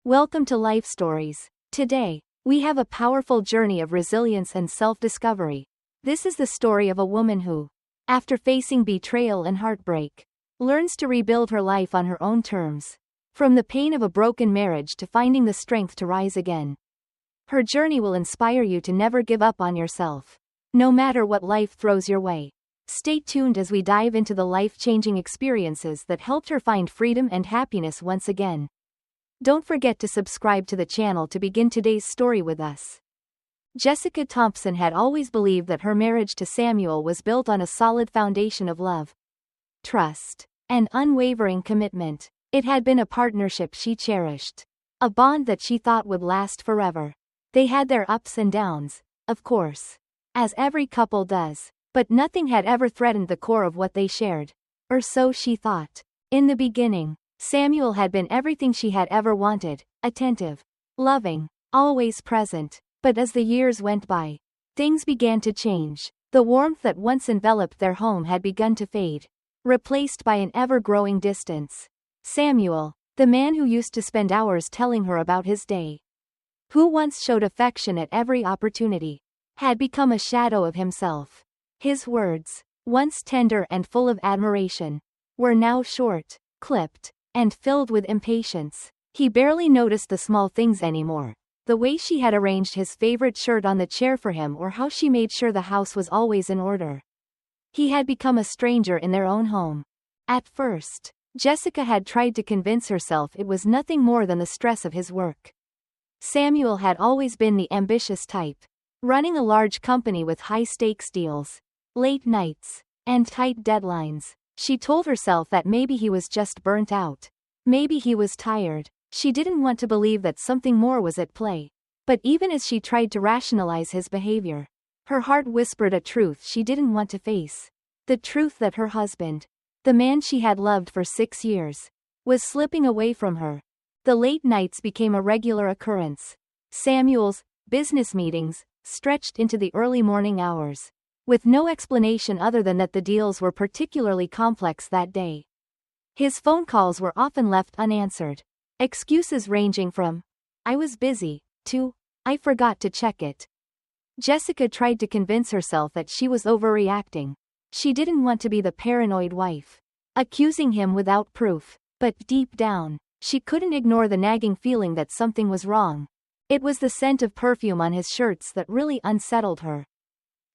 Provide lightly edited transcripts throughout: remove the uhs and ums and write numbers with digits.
Welcome to Life Stories. Today, we have a powerful journey of resilience and self-discovery. This is the story of a woman who, after facing betrayal and heartbreak, learns to rebuild her life on her own terms. From the pain of a broken marriage to finding the strength to rise again. Her journey will inspire you to never give up on yourself, no matter what life throws your way. Stay tuned as we dive into the life-changing experiences that helped her find freedom and happiness once again. Don't forget to subscribe to the channel to begin today's story with us. Jessica Thompson had always believed that her marriage to Samuel was built on a solid foundation of love, trust, and unwavering commitment. It had been a partnership she cherished, a bond that she thought would last forever. They had their ups and downs, of course, as every couple does, but nothing had ever threatened the core of what they shared. Or so she thought. In the beginning, Samuel had been everything she had ever wanted: attentive, loving, always present. But as the years went by, things began to change. The warmth that once enveloped their home had begun to fade, replaced by an ever-growing distance. Samuel, the man who used to spend hours telling her about his day, who once showed affection at every opportunity, had become a shadow of himself. His words, once tender and full of admiration, were now short, clipped, and filled with impatience. He barely noticed the small things anymore. The way she had arranged his favorite shirt on the chair for him, or how she made sure the house was always in order. He had become a stranger in their own home. At first, Jessica had tried to convince herself it was nothing more than the stress of his work. Samuel had always been the ambitious type, running a large company with high-stakes deals, late nights, and tight deadlines. She told herself that maybe he was just burnt out. Maybe he was tired. She didn't want to believe that something more was at play. But even as she tried to rationalize his behavior, her heart whispered a truth she didn't want to face. The truth that her husband, the man she had loved for 6 years, was slipping away from her. The late nights became a regular occurrence. Samuel's business meetings stretched into the early morning hours, with no explanation other than that the deals were particularly complex that day. His phone calls were often left unanswered. Excuses ranging from, "I was busy," to, "I forgot to check it." Jessica tried to convince herself that she was overreacting. She didn't want to be the paranoid wife, accusing him without proof. But deep down, she couldn't ignore the nagging feeling that something was wrong. It was the scent of perfume on his shirts that really unsettled her.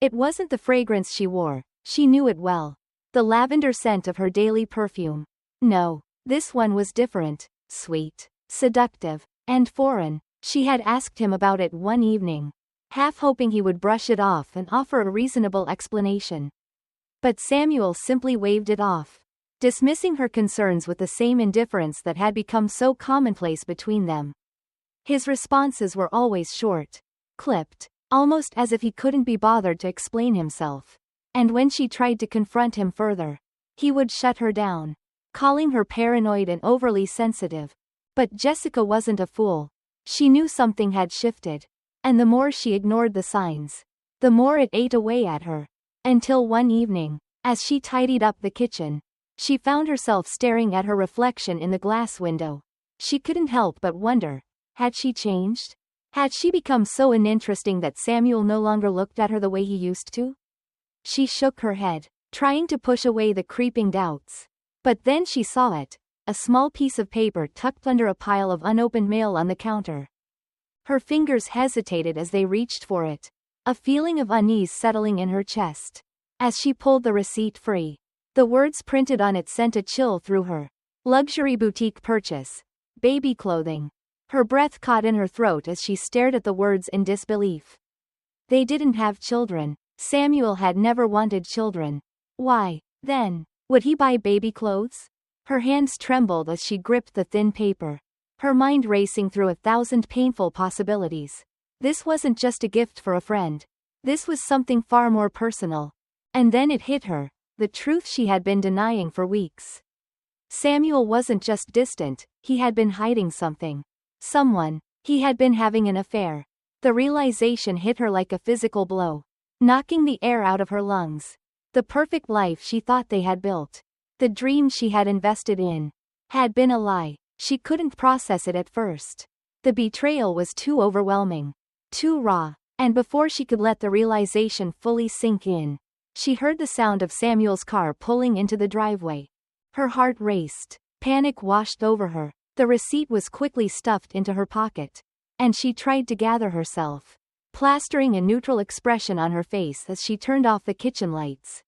It wasn't the fragrance she wore, she knew it well. The lavender scent of her daily perfume. No, this one was different, sweet, seductive, and foreign. She had asked him about it one evening, half hoping he would brush it off and offer a reasonable explanation. But Samuel simply waved it off, dismissing her concerns with the same indifference that had become so commonplace between them. His responses were always short, clipped, almost as if he couldn't be bothered to explain himself. And when she tried to confront him further, he would shut her down, calling her paranoid and overly sensitive. But Jessica wasn't a fool. She knew something had shifted. And the more she ignored the signs, the more it ate away at her. Until one evening, as she tidied up the kitchen, she found herself staring at her reflection in the glass window. She couldn't help but wonder, had she changed? Had she become so uninteresting that Samuel no longer looked at her the way he used to? She shook her head, trying to push away the creeping doubts. But then she saw it, a small piece of paper tucked under a pile of unopened mail on the counter. Her fingers hesitated as they reached for it, a feeling of unease settling in her chest. As she pulled the receipt free, the words printed on it sent a chill through her. Luxury boutique purchase. Baby clothing. Her breath caught in her throat as she stared at the words in disbelief. They didn't have children. Samuel had never wanted children. Why, then, would he buy baby clothes? Her hands trembled as she gripped the thin paper, her mind racing through 1,000 painful possibilities. This wasn't just a gift for a friend. This was something far more personal. And then it hit her, the truth she had been denying for weeks. Samuel wasn't just distant, he had been hiding something. Someone. He had been having an affair. The realization hit her like a physical blow, knocking the air out of her lungs. The perfect life she thought they had built, the dream she had invested in, had been a lie. She couldn't process it at first. The betrayal was too overwhelming. Too raw. And before she could let the realization fully sink in, she heard the sound of Samuel's car pulling into the driveway. Her heart raced. Panic washed over her. The receipt was quickly stuffed into her pocket. And she tried to gather herself, plastering a neutral expression on her face as she turned off the kitchen lights.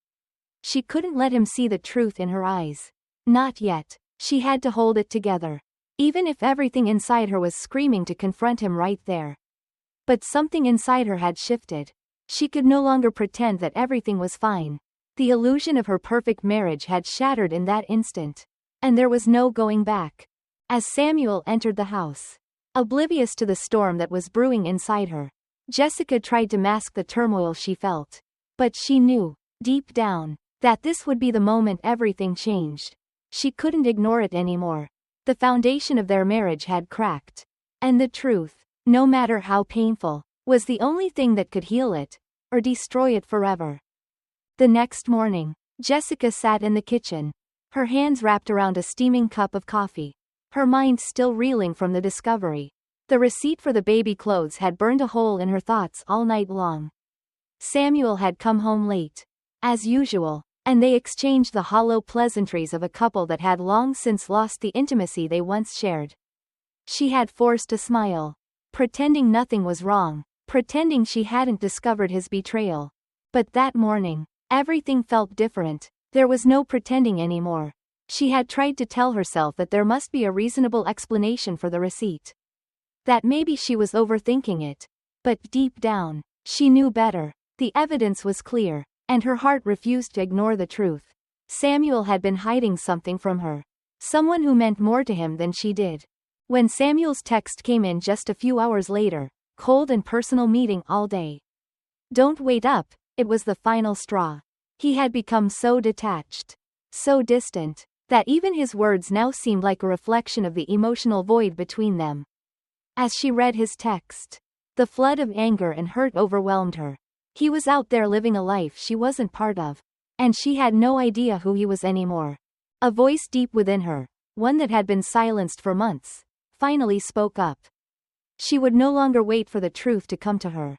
She couldn't let him see the truth in her eyes. Not yet. She had to hold it together. Even if everything inside her was screaming to confront him right there. But something inside her had shifted. She could no longer pretend that everything was fine. The illusion of her perfect marriage had shattered in that instant. And there was no going back. As Samuel entered the house, oblivious to the storm that was brewing inside her, Jessica tried to mask the turmoil she felt. But she knew, deep down, that this would be the moment everything changed. She couldn't ignore it anymore. The foundation of their marriage had cracked. And the truth, no matter how painful, was the only thing that could heal it, or destroy it forever. The next morning, Jessica sat in the kitchen, her hands wrapped around a steaming cup of coffee, her mind still reeling from the discovery. The receipt for the baby clothes had burned a hole in her thoughts all night long. Samuel had come home late, as usual, and they exchanged the hollow pleasantries of a couple that had long since lost the intimacy they once shared. She had forced a smile, pretending nothing was wrong, pretending she hadn't discovered his betrayal. But that morning, everything felt different. There was no pretending anymore. She had tried to tell herself that there must be a reasonable explanation for the receipt. That maybe she was overthinking it. But deep down, she knew better. The evidence was clear, and her heart refused to ignore the truth. Samuel had been hiding something from her. Someone who meant more to him than she did. When Samuel's text came in just a few hours later, cold and personal meeting all day. Don't wait up, it was the final straw. He had become so detached, so distant, that even his words now seemed like a reflection of the emotional void between them. As she read his text, the flood of anger and hurt overwhelmed her. He was out there living a life she wasn't part of, and she had no idea who he was anymore. A voice deep within her, one that had been silenced for months, finally spoke up. She would no longer wait for the truth to come to her.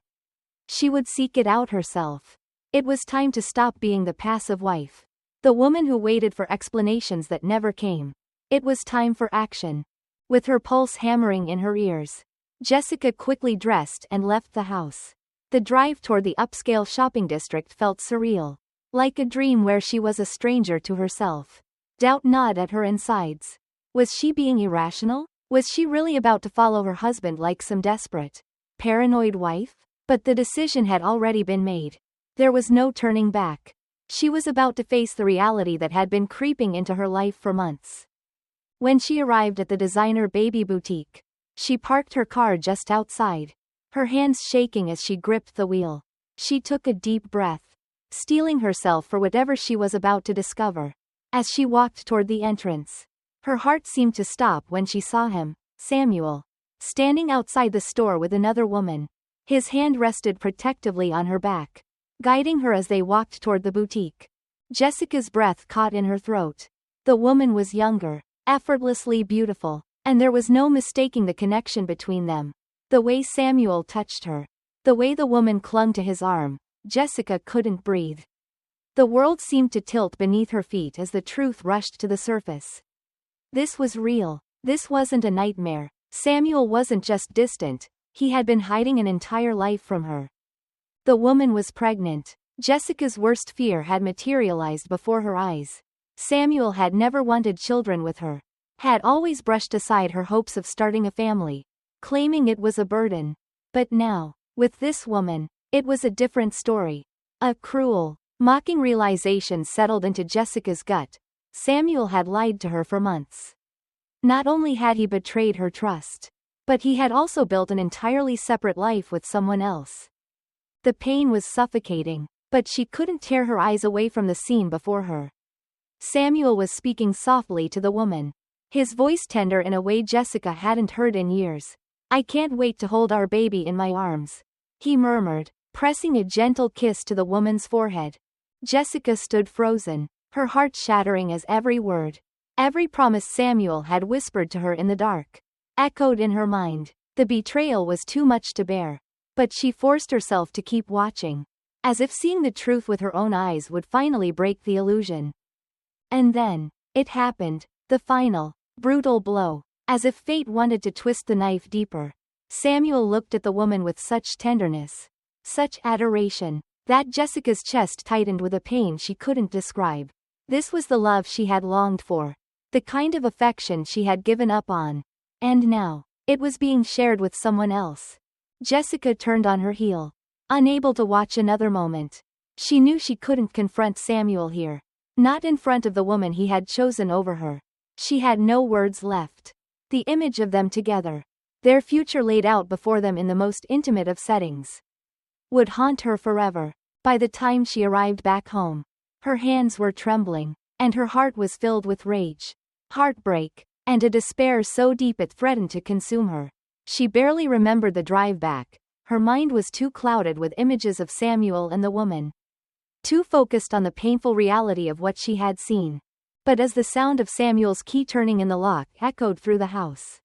She would seek it out herself. It was time to stop being the passive wife, the woman who waited for explanations that never came. It was time for action. With her pulse hammering in her ears, Jessica quickly dressed and left the house. The drive toward the upscale shopping district felt surreal, like a dream where she was a stranger to herself. Doubt gnawed at her insides. Was she being irrational? Was she really about to follow her husband like some desperate, paranoid wife? But the decision had already been made. There was no turning back. She was about to face the reality that had been creeping into her life for months. When she arrived at the designer baby boutique, she parked her car just outside, her hands shaking as she gripped the wheel. She took a deep breath, steeling herself for whatever she was about to discover. As she walked toward the entrance, her heart seemed to stop when she saw him, Samuel, standing outside the store with another woman. His hand rested protectively on her back, guiding her as they walked toward the boutique. Jessica's breath caught in her throat. The woman was younger, effortlessly beautiful, and there was no mistaking the connection between them. The way Samuel touched her, the way the woman clung to his arm, Jessica couldn't breathe. The world seemed to tilt beneath her feet as the truth rushed to the surface. This was real. This wasn't a nightmare. Samuel wasn't just distant, he had been hiding an entire life from her. The woman was pregnant. Jessica's worst fear had materialized before her eyes. Samuel had never wanted children with her, had always brushed aside her hopes of starting a family, claiming it was a burden. But now, with this woman, it was a different story. A cruel, mocking realization settled into Jessica's gut. Samuel had lied to her for months. Not only had he betrayed her trust, but he had also built an entirely separate life with someone else. The pain was suffocating, but she couldn't tear her eyes away from the scene before her. Samuel was speaking softly to the woman, his voice tender in a way Jessica hadn't heard in years. "I can't wait to hold our baby in my arms," he murmured, pressing a gentle kiss to the woman's forehead. Jessica stood frozen, her heart shattering as every word, every promise Samuel had whispered to her in the dark, echoed in her mind. The betrayal was too much to bear. But she forced herself to keep watching, as if seeing the truth with her own eyes would finally break the illusion. And then, it happened, the final, brutal blow. As if fate wanted to twist the knife deeper, Samuel looked at the woman with such tenderness, such adoration, that Jessica's chest tightened with a pain she couldn't describe. This was the love she had longed for, the kind of affection she had given up on. And now, it was being shared with someone else. Jessica turned on her heel, unable to watch another moment. She knew she couldn't confront Samuel here. Not in front of the woman he had chosen over her. She had no words left. The image of them together, their future laid out before them in the most intimate of settings, would haunt her forever. By the time she arrived back home, her hands were trembling, and her heart was filled with rage, heartbreak, and a despair so deep it threatened to consume her. She barely remembered the drive back. Her mind was too clouded with images of Samuel and the woman, too focused on the painful reality of what she had seen. But as the sound of Samuel's key turning in the lock echoed through the house,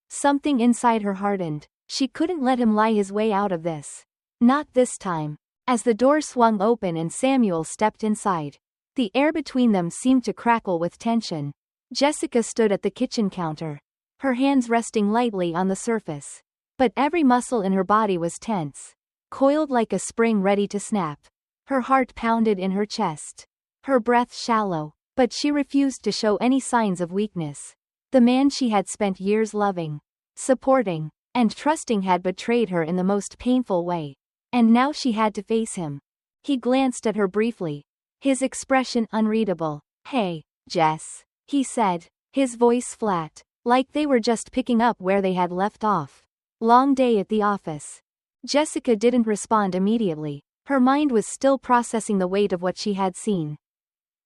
something inside her hardened. She couldn't let him lie his way out of this. Not this time. As the door swung open and Samuel stepped inside, the air between them seemed to crackle with tension. Jessica stood at the kitchen counter, her hands resting lightly on the surface. But every muscle in her body was tense, coiled like a spring ready to snap. Her heart pounded in her chest, her breath shallow, but she refused to show any signs of weakness. The man she had spent years loving, supporting, and trusting had betrayed her in the most painful way. And now she had to face him. He glanced at her briefly, his expression unreadable. "Hey, Jess," he said, his voice flat, like they were just picking up where they had left off. "Long day at the office." Jessica didn't respond immediately. Her mind was still processing the weight of what she had seen.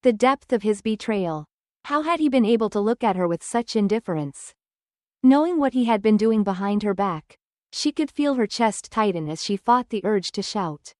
The depth of his betrayal. How had he been able to look at her with such indifference? Knowing what he had been doing behind her back, she could feel her chest tighten as she fought the urge to shout,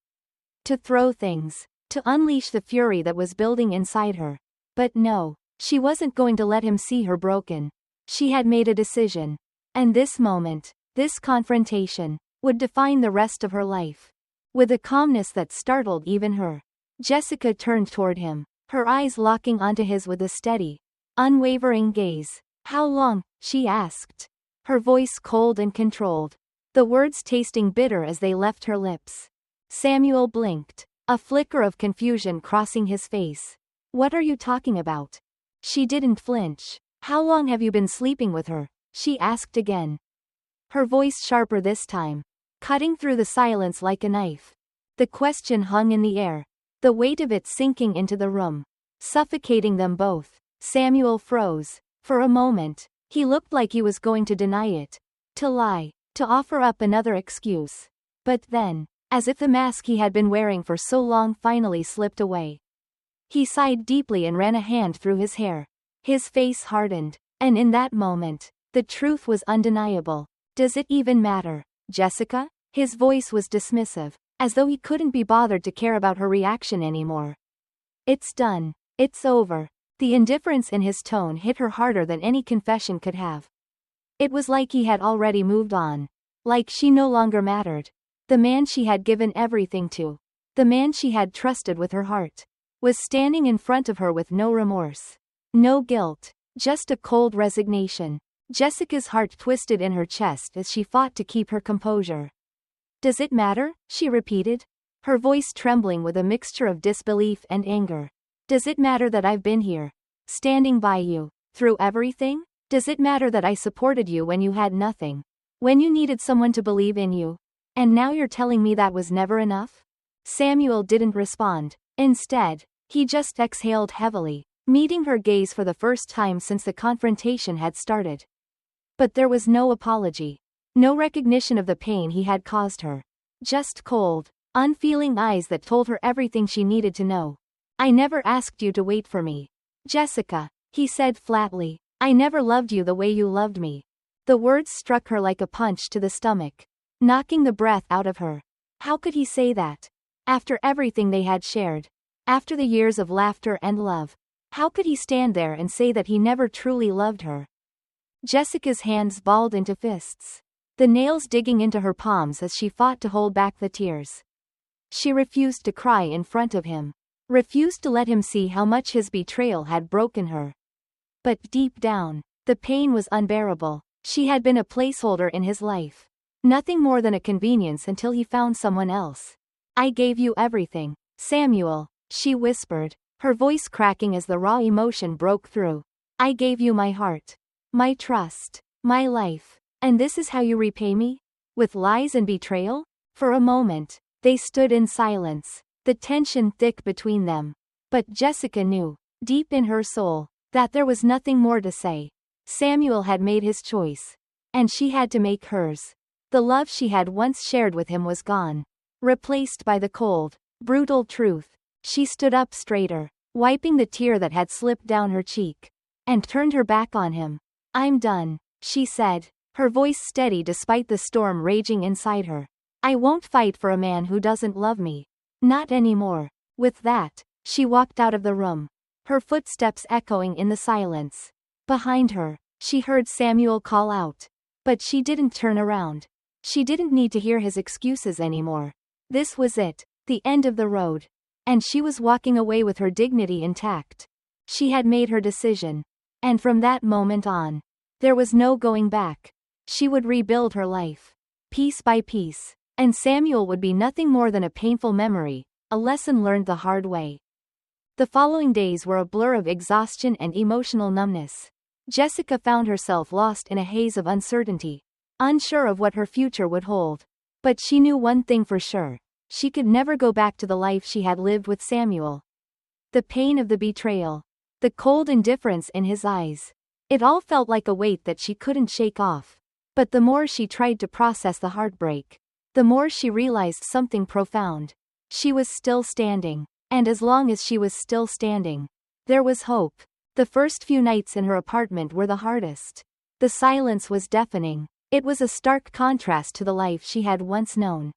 to throw things, to unleash the fury that was building inside her. But no, she wasn't going to let him see her broken. She had made a decision. And this moment, this confrontation, would define the rest of her life. With a calmness that startled even her, Jessica turned toward him, her eyes locking onto his with a steady, unwavering gaze. "How long?" she asked, her voice cold and controlled, the words tasting bitter as they left her lips. Samuel blinked, a flicker of confusion crossing his face. "What are you talking about?" She didn't flinch. "How long have you been sleeping with her?" she asked again, her voice sharper this time, cutting through the silence like a knife. The question hung in the air, the weight of it sinking into the room, suffocating them both. Samuel froze. For a moment, he looked like he was going to deny it, to lie, to offer up another excuse. But then, as if the mask he had been wearing for so long finally slipped away, he sighed deeply and ran a hand through his hair. His face hardened, and in that moment, the truth was undeniable. "Does it even matter, Jessica?" His voice was dismissive, as though he couldn't be bothered to care about her reaction anymore. "It's done. It's over." The indifference in his tone hit her harder than any confession could have. It was like he had already moved on. Like she no longer mattered. The man she had given everything to, the man she had trusted with her heart, was standing in front of her with no remorse, no guilt, just a cold resignation. Jessica's heart twisted in her chest as she fought to keep her composure. "Does it matter?" she repeated, her voice trembling with a mixture of disbelief and anger. "Does it matter that I've been here, standing by you, through everything? Does it matter that I supported you when you had nothing, when you needed someone to believe in you? And now you're telling me that was never enough?" Samuel didn't respond. Instead, he just exhaled heavily, meeting her gaze for the first time since the confrontation had started. But there was no apology, no recognition of the pain he had caused her. Just cold, unfeeling eyes that told her everything she needed to know. "I never asked you to wait for me, Jessica," he said flatly. "I never loved you the way you loved me." The words struck her like a punch to the stomach, knocking the breath out of her. How could he say that? After everything they had shared, after the years of laughter and love, how could he stand there and say that he never truly loved her? Jessica's hands balled into fists. the nails digging into her palms as she fought to hold back the tears. She refused to cry in front of him, refused to let him see how much his betrayal had broken her. But deep down, the pain was unbearable. She had been a placeholder in his life. Nothing more than a convenience until he found someone else. I gave you everything, Samuel, she whispered, her voice cracking as the raw emotion broke through. I gave you my heart, my trust, my life, and this is how you repay me? With lies and betrayal? For a moment, they stood in silence, the tension thick between them. But Jessica knew, deep in her soul, that there was nothing more to say. Samuel had made his choice, and she had to make hers. The love she had once shared with him was gone, replaced by the cold, brutal truth. She stood up straighter, wiping the tear that had slipped down her cheek, and turned her back on him. I'm done, she said, her voice steady despite the storm raging inside her. I won't fight for a man who doesn't love me. Not anymore. With that, she walked out of the room, her footsteps echoing in the silence. Behind her, she heard Samuel call out. But she didn't turn around. She didn't need to hear his excuses anymore. This was it, the end of the road. And she was walking away with her dignity intact. She had made her decision. And from that moment on, there was no going back. She would rebuild her life, piece by piece. And Samuel would be nothing more than a painful memory, a lesson learned the hard way. The following days were a blur of exhaustion and emotional numbness. Jessica found herself lost in a haze of uncertainty, unsure of what her future would hold. But she knew one thing for sure. She could never go back to the life she had lived with Samuel. The pain of the betrayal, the cold indifference in his eyes. It all felt like a weight that she couldn't shake off. But the more she tried to process the heartbreak, the more she realized something profound. She was still standing. And as long as she was still standing, there was hope. The first few nights in her apartment were the hardest. The silence was deafening. It was a stark contrast to the life she had once known,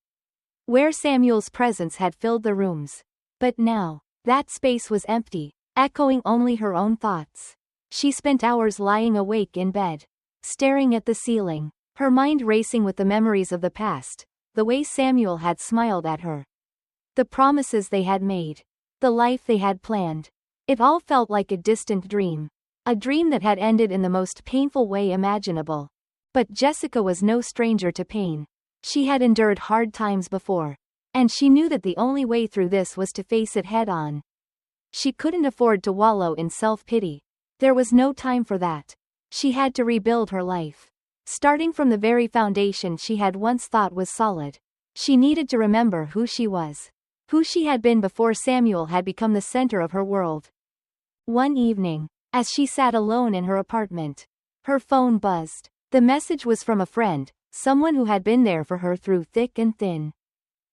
where Samuel's presence had filled the rooms. But now, that space was empty, echoing only her own thoughts. She spent hours lying awake in bed, staring at the ceiling, her mind racing with the memories of the past, the way Samuel had smiled at her, the promises they had made, the life they had planned. It all felt like a distant dream. A dream that had ended in the most painful way imaginable. But Jessica was no stranger to pain. She had endured hard times before. And she knew that the only way through this was to face it head on. She couldn't afford to wallow in self-pity. There was no time for that. She had to rebuild her life, starting from the very foundation she had once thought was solid. She needed to remember who she was, who she had been before Samuel had become the center of her world. One evening, as she sat alone in her apartment, her phone buzzed. The message was from a friend, someone who had been there for her through thick and thin.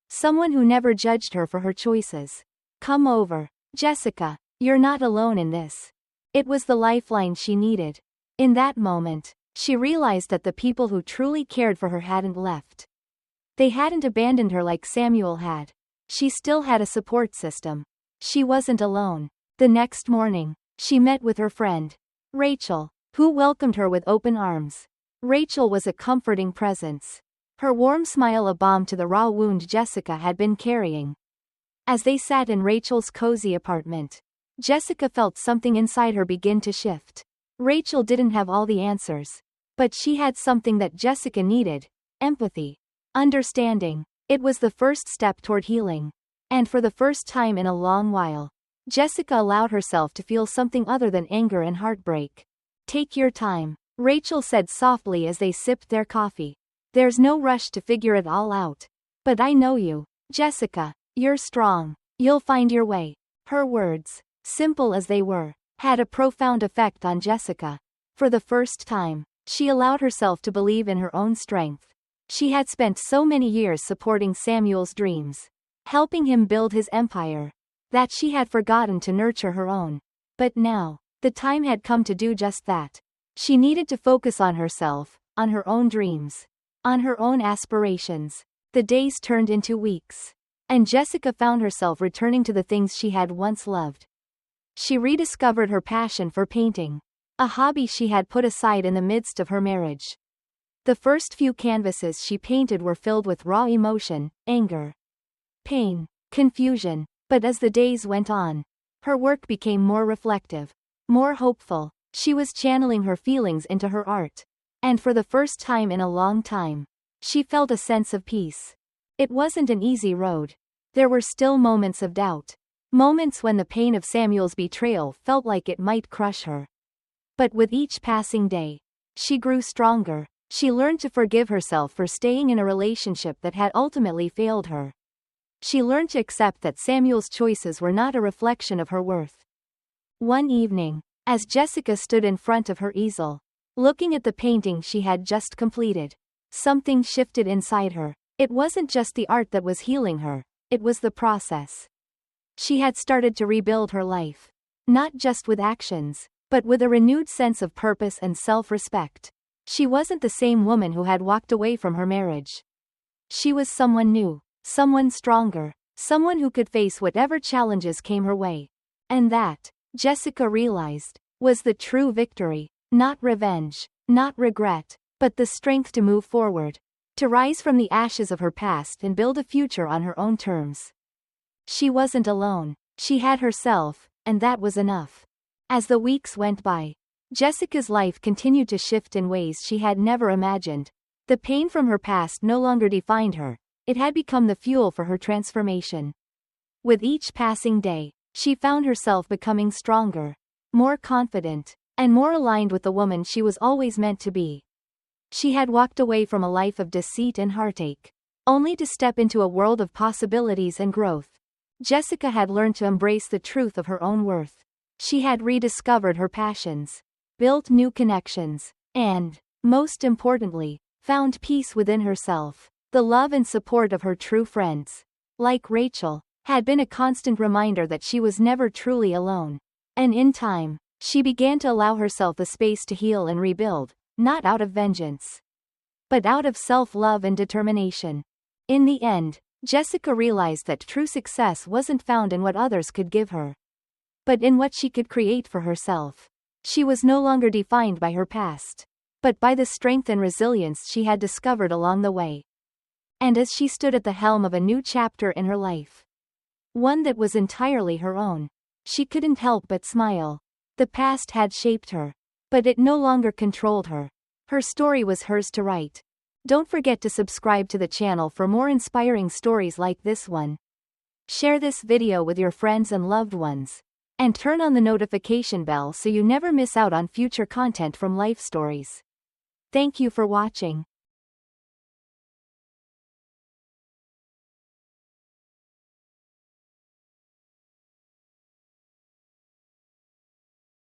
Someone who never judged her for her choices. Come over, Jessica, you're not alone in this. It was the lifeline she needed. In that moment, she realized that the people who truly cared for her hadn't left. They hadn't abandoned her like Samuel had. She still had a support system. She wasn't alone. The next morning, she met with her friend, Rachel, who welcomed her with open arms. Rachel was a comforting presence, her warm smile a balm to the raw wound Jessica had been carrying. As they sat in Rachel's cozy apartment, Jessica felt something inside her begin to shift. Rachel didn't have all the answers, but she had something that Jessica needed: empathy, understanding. It was the first step toward healing. And for the first time in a long while, Jessica allowed herself to feel something other than anger and heartbreak. Take your time, Rachel said softly as they sipped their coffee. There's no rush to figure it all out. But I know you, Jessica. You're strong. You'll find your way. Her words, simple as they were, had a profound effect on Jessica. For the first time, she allowed herself to believe in her own strength. She had spent so many years supporting Samuel's dreams, helping him build his empire, that she had forgotten to nurture her own. But now, the time had come to do just that. She needed to focus on herself, on her own dreams, on her own aspirations. The days turned into weeks, and Jessica found herself returning to the things she had once loved. She rediscovered her passion for painting, a hobby she had put aside in the midst of her marriage. The first few canvases she painted were filled with raw emotion, anger, pain, confusion, but as the days went on, her work became more reflective, more hopeful. She was channeling her feelings into her art. And for the first time in a long time, she felt a sense of peace. It wasn't an easy road. There were still moments of doubt. Moments when the pain of Samuel's betrayal felt like it might crush her. But with each passing day, she grew stronger. She learned to forgive herself for staying in a relationship that had ultimately failed her. She learned to accept that Samuel's choices were not a reflection of her worth. One evening, as Jessica stood in front of her easel, looking at the painting she had just completed, something shifted inside her. It wasn't just the art that was healing her, it was the process. She had started to rebuild her life. Not just with actions, but with a renewed sense of purpose and self-respect. She wasn't the same woman who had walked away from her marriage. She was someone new, someone stronger, someone who could face whatever challenges came her way. And that, Jessica realized, was the true victory. Not revenge, not regret, but the strength to move forward, to rise from the ashes of her past and build a future on her own terms. She wasn't alone. She had herself, and that was enough. As the weeks went by, Jessica's life continued to shift in ways she had never imagined. The pain from her past no longer defined her, it had become the fuel for her transformation. With each passing day, she found herself becoming stronger, more confident, and more aligned with the woman she was always meant to be. She had walked away from a life of deceit and heartache, only to step into a world of possibilities and growth. Jessica had learned to embrace the truth of her own worth. She had rediscovered her passions, built new connections, and, most importantly, found peace within herself. The love and support of her true friends, like Rachel, had been a constant reminder that she was never truly alone. And in time, she began to allow herself the space to heal and rebuild, not out of vengeance, but out of self-love and determination. In the end, Jessica realized that true success wasn't found in what others could give her, but in what she could create for herself. She was no longer defined by her past, but by the strength and resilience she had discovered along the way. And as she stood at the helm of a new chapter in her life, one that was entirely her own, she couldn't help but smile. The past had shaped her, but it no longer controlled her. Her story was hers to write. Don't forget to subscribe to the channel for more inspiring stories like this one. Share this video with your friends and loved ones, and turn on the notification bell so you never miss out on future content from Life Stories. Thank you for watching.